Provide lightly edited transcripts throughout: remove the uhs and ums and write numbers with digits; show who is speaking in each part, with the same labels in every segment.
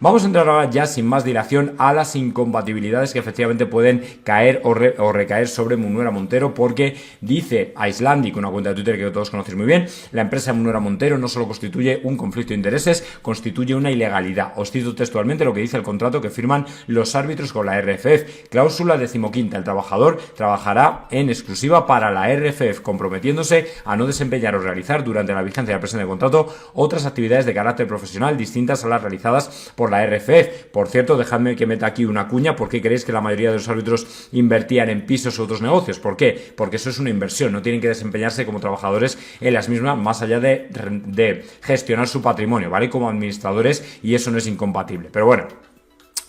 Speaker 1: Vamos a entrar ahora ya sin más dilación a las incompatibilidades que efectivamente pueden caer o recaer sobre Munuera Montero, porque dice Icelandic, una cuenta de Twitter que todos conocéis muy bien, la empresa Munuera Montero no solo constituye un conflicto de intereses, constituye una ilegalidad. Os cito textualmente lo que dice el contrato que firman los árbitros con la RFF. Cláusula 15ª. El trabajador trabajará en exclusiva para la RFF, comprometiéndose a no desempeñar o realizar durante la vigencia del presente contrato otras actividades de carácter profesional distintas a las realizadas por la RFF. Por cierto, dejadme que meta aquí una cuña. ¿Por qué creéis que la mayoría de los árbitros invertían en pisos u otros negocios? ¿Por qué? Porque eso es una inversión, no tienen que desempeñarse como trabajadores en las mismas, más allá de gestionar su patrimonio, ¿vale? Como administradores, y eso no es incompatible. Pero bueno,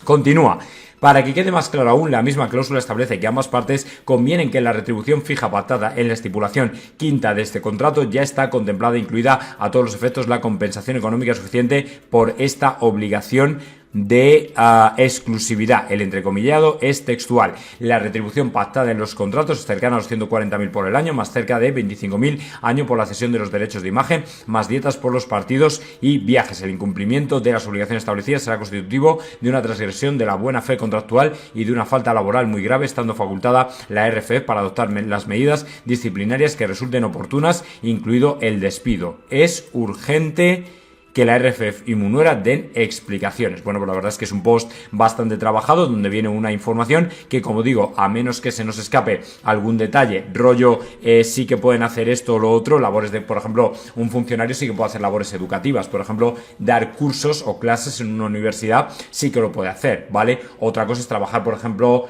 Speaker 1: continúa. Para que quede más claro aún, la misma cláusula establece que ambas partes convienen que la retribución fija pactada en la estipulación quinta de este contrato ya está contemplada e incluida a todos los efectos la compensación económica suficiente por esta obligación de exclusividad. El entrecomillado es textual. La retribución pactada en los contratos es cercana a los 140.000 por el año, más cerca de 25.000 año por la cesión de los derechos de imagen, más dietas por los partidos y viajes. El incumplimiento de las obligaciones establecidas será constitutivo de una transgresión de la buena fe contractual y de una falta laboral muy grave, estando facultada la RFF para adoptar las medidas disciplinarias que resulten oportunas, incluido el despido. Es urgente que la RFF y Munuera den explicaciones. Bueno, pues la verdad es que es un post bastante trabajado, donde viene una información que, como digo, a menos que se nos escape algún detalle, rollo sí que pueden hacer esto o lo otro, labores de, por ejemplo, un funcionario sí que puede hacer labores educativas, por ejemplo, dar cursos o clases en una universidad sí que lo puede hacer, ¿vale? Otra cosa es trabajar, por ejemplo,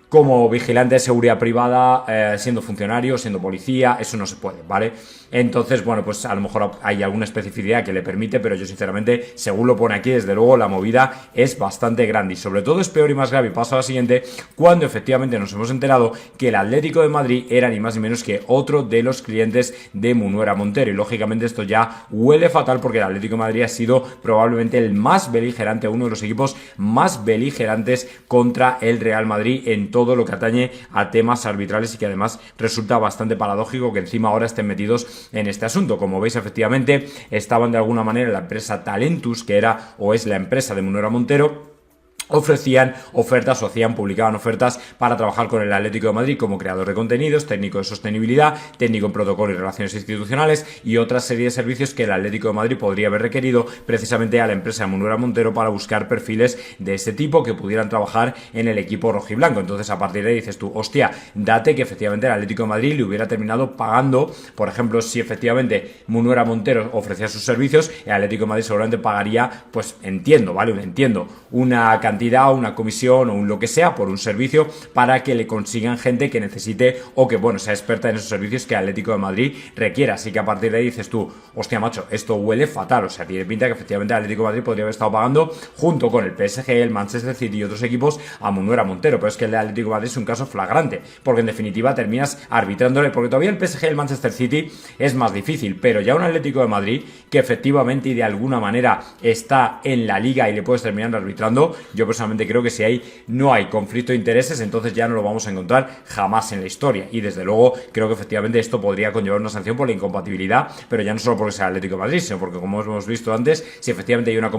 Speaker 1: como vigilante de seguridad privada, siendo funcionario, siendo policía, eso no se puede, ¿vale? Entonces, bueno, pues a lo mejor hay alguna especificidad que le permite, pero yo sinceramente, según lo pone aquí, desde luego la movida es bastante grande, y sobre todo es peor y más grave, y paso a la siguiente, cuando efectivamente nos hemos enterado que el Atlético de Madrid era ni más ni menos que otro de los clientes de Munuera Montero, y lógicamente esto ya huele fatal, porque el Atlético de Madrid ha sido probablemente el más beligerante, uno de los equipos más beligerantes contra el Real Madrid en todo lo que atañe a temas arbitrales, y que además resulta bastante paradójico que encima ahora estén metidos en este asunto. Como veis, efectivamente estaban de alguna manera la empresa Talentus, que era o es la empresa de Munuera Montero, ofrecían ofertas o publicaban ofertas para trabajar con el Atlético de Madrid como creador de contenidos, técnico de sostenibilidad, técnico en protocolo y relaciones institucionales, y otra serie de servicios que el Atlético de Madrid podría haber requerido precisamente a la empresa de Munuera Montero para buscar perfiles de este tipo que pudieran trabajar en el equipo rojiblanco. Entonces, a partir de ahí dices tú, hostia, date que efectivamente el Atlético de Madrid le hubiera terminado pagando, por ejemplo, si efectivamente Munuera Montero ofrecía sus servicios, el Atlético de Madrid seguramente pagaría, pues entiendo, una cantidad, una comisión o un lo que sea por un servicio para que le consigan gente que necesite o que, bueno, sea experta en esos servicios que el Atlético de Madrid requiera. Así que a partir de ahí dices tú, hostia, macho, esto huele fatal. O sea, tiene pinta que efectivamente el Atlético de Madrid podría haber estado pagando junto con el PSG, el Manchester City y otros equipos a Munuera Montero, pero es que el de Atlético de Madrid es un caso flagrante, porque en definitiva terminas arbitrándole, porque todavía el PSG y el Manchester City es más difícil, pero ya un Atlético de Madrid que efectivamente y de alguna manera está en la liga y le puedes terminar arbitrando, yo personalmente creo que si no hay conflicto de intereses, entonces ya no lo vamos a encontrar jamás en la historia, y desde luego creo que efectivamente esto podría conllevar una sanción por la incompatibilidad, pero ya no solo porque sea Atlético de Madrid, sino porque, como hemos visto antes, si efectivamente hay una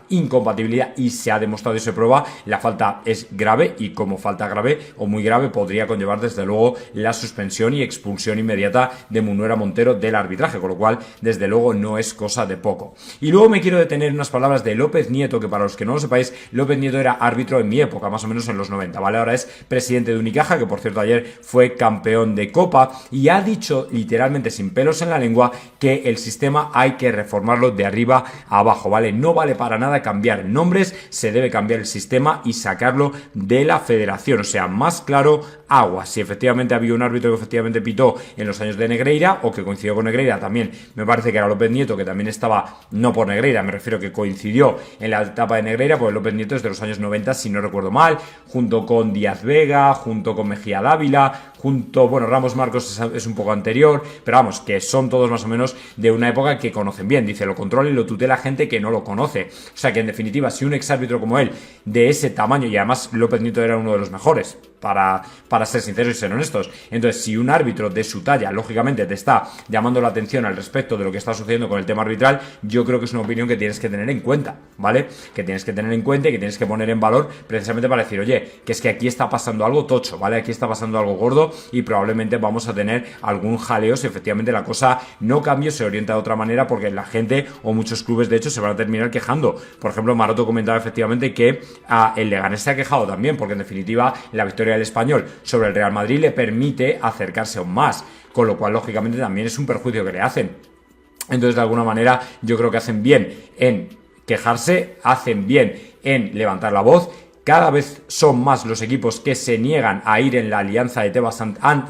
Speaker 1: incompatibilidad y se ha demostrado y se prueba, la falta es grave, y como falta grave o muy grave podría conllevar desde luego la suspensión y expulsión inmediata de Munuera Montero del arbitraje, con lo cual desde luego no es cosa de poco. Y luego me quiero detener en unas palabras de López Nieto, que para los que no lo sepáis, López Nieto era árbitro en mi época, más o menos en los 90, ¿vale? Ahora es presidente de Unicaja, que por cierto ayer fue campeón de Copa, y ha dicho literalmente sin pelos en la lengua que el sistema hay que reformarlo de arriba a abajo, ¿vale? No vale para nada cambiar nombres, se debe cambiar el sistema y sacarlo de la federación, o sea, más claro, agua. Si efectivamente había un árbitro que efectivamente pitó en los años de Negreira, o que coincidió con Negreira, también me parece que era López Nieto, que también estaba, no por Negreira, me refiero que coincidió en la etapa de Negreira, porque López Nieto es de los años 90, si no recuerdo mal, junto con Díaz Vega, junto con Mejía Dávila, Ramos Marcos es un poco anterior, pero vamos, que son todos más o menos de una época que conocen bien. Dice, lo controla y lo tutela gente que no lo conoce. O sea que en definitiva, si un exárbitro como él, de ese tamaño, y además López Nieto era uno de los mejores, para ser sinceros y ser honestos. Entonces, si un árbitro de su talla, lógicamente, te está llamando la atención al respecto de lo que está sucediendo con el tema arbitral, yo creo que es una opinión que tienes que tener en cuenta, ¿vale? Que tienes que tener en cuenta y que tienes que poner en valor precisamente para decir, oye, que es que aquí está pasando algo tocho, ¿vale? Aquí está pasando algo gordo y probablemente vamos a tener algún jaleo si efectivamente la cosa no cambia, se orienta de otra manera, porque la gente o muchos clubes de hecho se van a terminar quejando. Por ejemplo, Maroto comentaba efectivamente que el Leganés se ha quejado también, porque en definitiva la victoria del Español sobre el Real Madrid le permite acercarse aún más, con lo cual lógicamente también es un perjuicio que le hacen. Entonces, de alguna manera, yo creo que hacen bien en quejarse, hacen bien en levantar la voz. Cada vez son más los equipos que se niegan a ir en la alianza de Tebas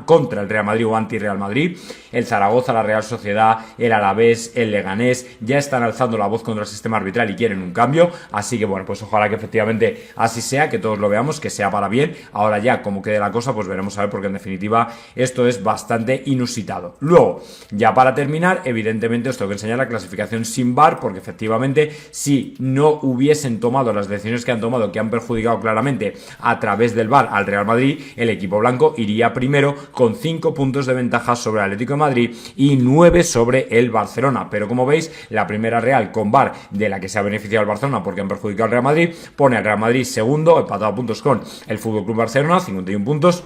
Speaker 1: contra el Real Madrid o anti-Real Madrid. El Zaragoza, la Real Sociedad, el Alavés, el Leganés ya están alzando la voz contra el sistema arbitral y quieren un cambio. Así que bueno, pues ojalá que efectivamente así sea, que todos lo veamos, que sea para bien. Ahora ya, como quede la cosa, pues veremos a ver, porque en definitiva esto es bastante inusitado. Luego, ya para terminar, evidentemente os tengo que enseñar la clasificación sin VAR, porque efectivamente si no hubiesen tomado las decisiones que han tomado, que han perjudicado claramente a través del VAR al Real Madrid, el equipo blanco iría primero con 5 puntos de ventaja sobre el Atlético de Madrid y 9 sobre el Barcelona. Pero como veis, la primera Real con VAR, de la que se ha beneficiado el Barcelona porque han perjudicado al Real Madrid, pone al Real Madrid segundo, empatado a puntos con el FC Barcelona, 51 puntos.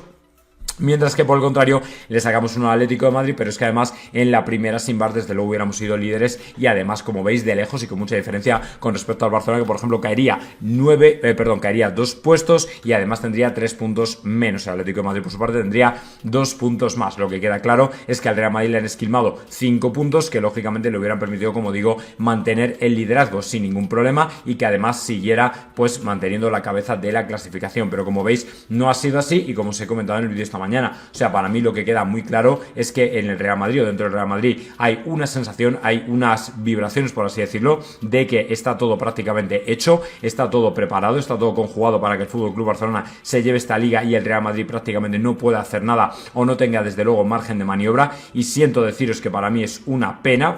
Speaker 1: Mientras que por el contrario le sacamos uno al Atlético de Madrid, pero es que además en la primera sin VAR desde luego hubiéramos sido líderes y además, como veis, de lejos y con mucha diferencia con respecto al Barcelona, que por ejemplo caería 2 puestos y además tendría 3 puntos menos. El Atlético de Madrid por su parte tendría 2 puntos más. Lo que queda claro es que al Real Madrid le han esquilmado 5 puntos que lógicamente le hubieran permitido, como digo, mantener el liderazgo sin ningún problema y que además siguiera pues manteniendo la cabeza de la clasificación. Pero como veis, no ha sido así y como os he comentado en el vídeo esta mañana, o sea, para mí lo que queda muy claro es que en el Real Madrid o dentro del Real Madrid hay una sensación, hay unas vibraciones, por así decirlo, de que está todo prácticamente hecho, está todo preparado, está todo conjugado para que el FC Barcelona se lleve esta liga y el Real Madrid prácticamente no pueda hacer nada o no tenga desde luego margen de maniobra. Y siento deciros que para mí es una pena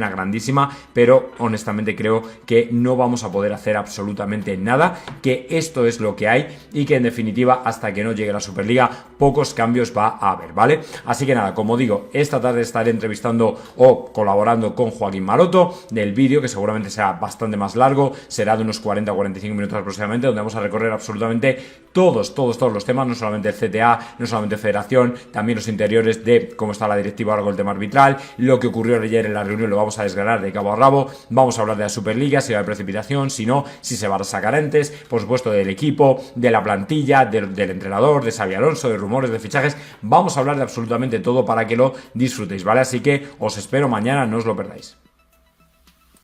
Speaker 1: grandísima, pero honestamente creo que no vamos a poder hacer absolutamente nada, que esto es lo que hay y que en definitiva hasta que no llegue la Superliga pocos cambios va a haber, ¿vale? Así que nada, como digo, esta tarde estaré entrevistando o colaborando con Joaquín Maroto del vídeo, que seguramente será bastante más largo, será de unos 40 o 45 minutos aproximadamente, donde vamos a recorrer absolutamente todos los temas, no solamente el CTA, no solamente Federación, también los interiores de cómo está la directiva ahora con el tema arbitral, lo que ocurrió ayer en la reunión lo vamos a desgranar de cabo a rabo, vamos a hablar de la Superliga, si va a haber precipitación, si no, si se va a sacar antes, por supuesto del equipo, de la plantilla, del entrenador, de Xabi Alonso, de rumores, de fichajes, vamos a hablar de absolutamente todo para que lo disfrutéis, ¿vale? Así que os espero mañana, no os lo perdáis.